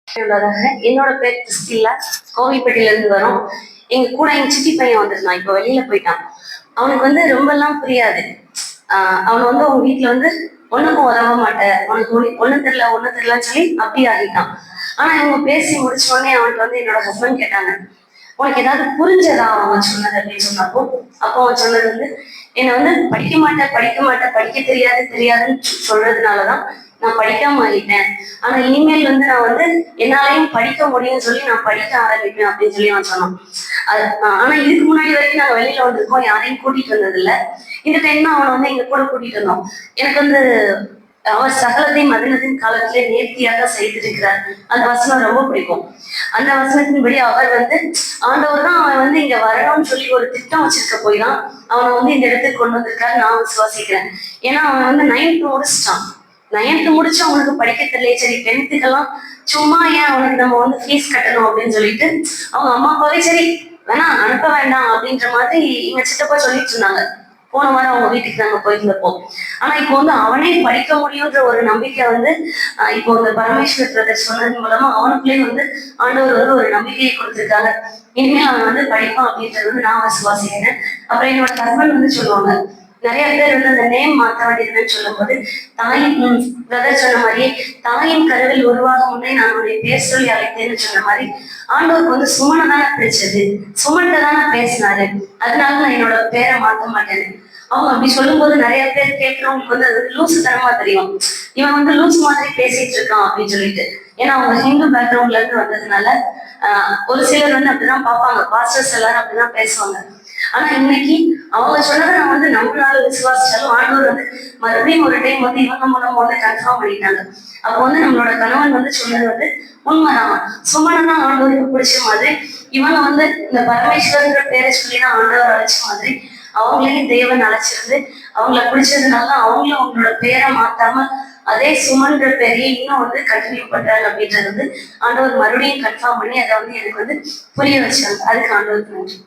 என்னோட பேர் கிறிஸ்டில்லா, கோவில்பட்டியில இருந்து வரோம். எங்க கூட எங்க சித்தி பையன் வந்திருந்தான். இப்போ வெளியில போயிட்டான். அவனுக்கு வந்து ரொம்பலாம் புரியாது. அவன் வந்து அவங்க வீட்டுல வந்து ஒண்ணுக்கும் உதவ மாட்டேன், உனக்கு ஒண்ணு தெரியலன்னு சொல்லி அப்படி ஆகிட்டான். ஆனா இவங்க பேசி முடிச்ச உடனே அவனுக்கு வந்து என்னோட ஹஸ்பண்ட் கேட்டாங்க, உனக்கு ஏதாவது புரிஞ்சதா அவன் சொன்னது அப்படின்னு சொன்னப்போ, அப்போ அவன் சொன்னது வந்து, என்னை வந்து படிக்க தெரியாதுன்னு சொல்றதுனாலதான் நான் படிக்காம ஆகிட்டேன். ஆனா இனிமேல் வந்து நான் வந்து என்னாலையும் படிக்க முடியும்னு சொல்லி நான் படிக்க ஆரம்பிப்பேன் அப்படின்னு சொல்லி அவன் சொன்னான். ஆனா இதுக்கு முன்னாடி வரைக்கும் நாங்க வெளியில வந்திருக்கோம், யாரையும் கூட்டிட்டு வந்தது இல்ல. இந்த டைம் தான் அவனை வந்து எங்க கூட கூட்டிட்டு வந்தோம். எனக்கு வந்து அவர் சகலத்தையும் மதினத்தின் காலத்திலே நேர்த்தியாக செய்திருக்கிறார் அந்த வசனம் ரொம்ப பிடிக்கும். அந்த வசனத்தின்படி அவர் வந்து ஆண்டவர் தான் அவன் வந்து இங்க வரணும்னு சொல்லி ஒரு திட்டம் வச்சிருக்க போய் தான் அவனை வந்து இந்த இடத்துக்கு கொண்டு வந்திருக்காரு நான் விசுவாசிக்கிறேன். ஏன்னா அவன் வந்து 9th முடிச்சிட்டான். 9th முடிச்சு அவனுக்கு படிக்க தெரியல. சரி 10th சும்மா ஏன் அவனுக்கு நம்ம வந்து ஃபீஸ் கட்டணும் அப்படின்னு சொல்லிட்டு அவங்க அம்மா அப்பாவே சரி வேணா அனுப்ப வேண்டாம் அப்படின்ற மாதிரி எங்க சித்தப்பா சொல்லிட்டு இருந்தாங்க. போன வாரம் அவங்க வீட்டுக்கு நாங்க போயிருந்தப்போம். ஆனா இப்போ வந்து அவனே படிக்க முடியுன்ற ஒரு நம்பிக்கை வந்து இப்போ இந்த பரமேஸ்வர் பிரதர் சொன்னது மூலமா அவனுக்குள்ளே வந்து ஆண்டவர் வந்து ஒரு நம்பிக்கையை கொடுத்திருக்காங்க. இனிமேல் அவன் வந்து படிப்பான் அப்படின்றது வந்து நான் விசுவாசிக்கிறேன். அப்புறம் என்னோட ஹஸ்பண்ட் வந்து சொல்லுவாங்க, நிறைய பேர் வந்து அந்த நேம் மாற்ற வேண்டியதுன்னு சொல்லும் போது, தாயின் பிரதர் சொன்ன மாதிரியே தாயின் கருவில் உருவாகும் முன்னே நான் உடைய பேர் சொல்லி அழைத்தேன்னு சொன்ன மாதிரி ஆண்டவருக்கு வந்து சுமனை தானே பிடிச்சது, சுமன்ட்ட தானே பேசினாரு, அதனால நான் என்னோட பேரை மாற்ற மாட்டேன்னு அவங்க அப்படி சொல்லும் போது நிறைய பேர் கேட்கிறவங்களுக்கு வந்து அது லூசு தனமா தெரியும். இவன் வந்து லூஸ் மாதிரி பேசிட்டு இருக்கான் அப்படின்னு சொல்லிட்டு. ஏன்னா அவங்க ஹிந்து பேக்ரவுண்ட்ல இருந்து வந்ததுனால ஒரு சிலர் வந்து அப்படிதான் பார்ப்பாங்க, பாஸ்டர்ஸ் எல்லாரும் அப்படிதான் பேசுவாங்க. ஆனா இன்னைக்கு அவங்க சொன்னதை நான் வந்து நம்மளால விசுவாசிச்சாலும் ஆண்டவர் வந்து மறுபடியும் ஒரு டைம் வந்து இவங்க மூலம் வந்து கன்ஃபார்ம் பண்ணிட்டாங்க. அப்போ வந்து நம்மளோட கணவன் வந்து சொன்னது வந்து உண்மைதான். சுமனதான் ஆண்டவருக்கு பிடிச்ச மாதிரி இவங்க வந்து இந்த பரமேஸ்வரன்ற பேரை சொல்லிதான் ஆண்டவர் அழைச்ச மாதிரி அவங்களையும் தேவன் அழைச்சிருந்து அவங்கள பிடிச்சதுனால அவங்களும் அவங்களோட பேரை மாத்தாம அதே சுமன்ற பேரையே இன்னும் வந்து கண்டினியூ பண்றாங்க அப்படின்றது வந்து ஆண்டவர் மறுபடியும் கன்ஃபார்ம் பண்ணி அதை வந்து எனக்கு வந்து புரிய வச்சாங்க. அதுக்கு ஆண்டவருக்கு நன்றி.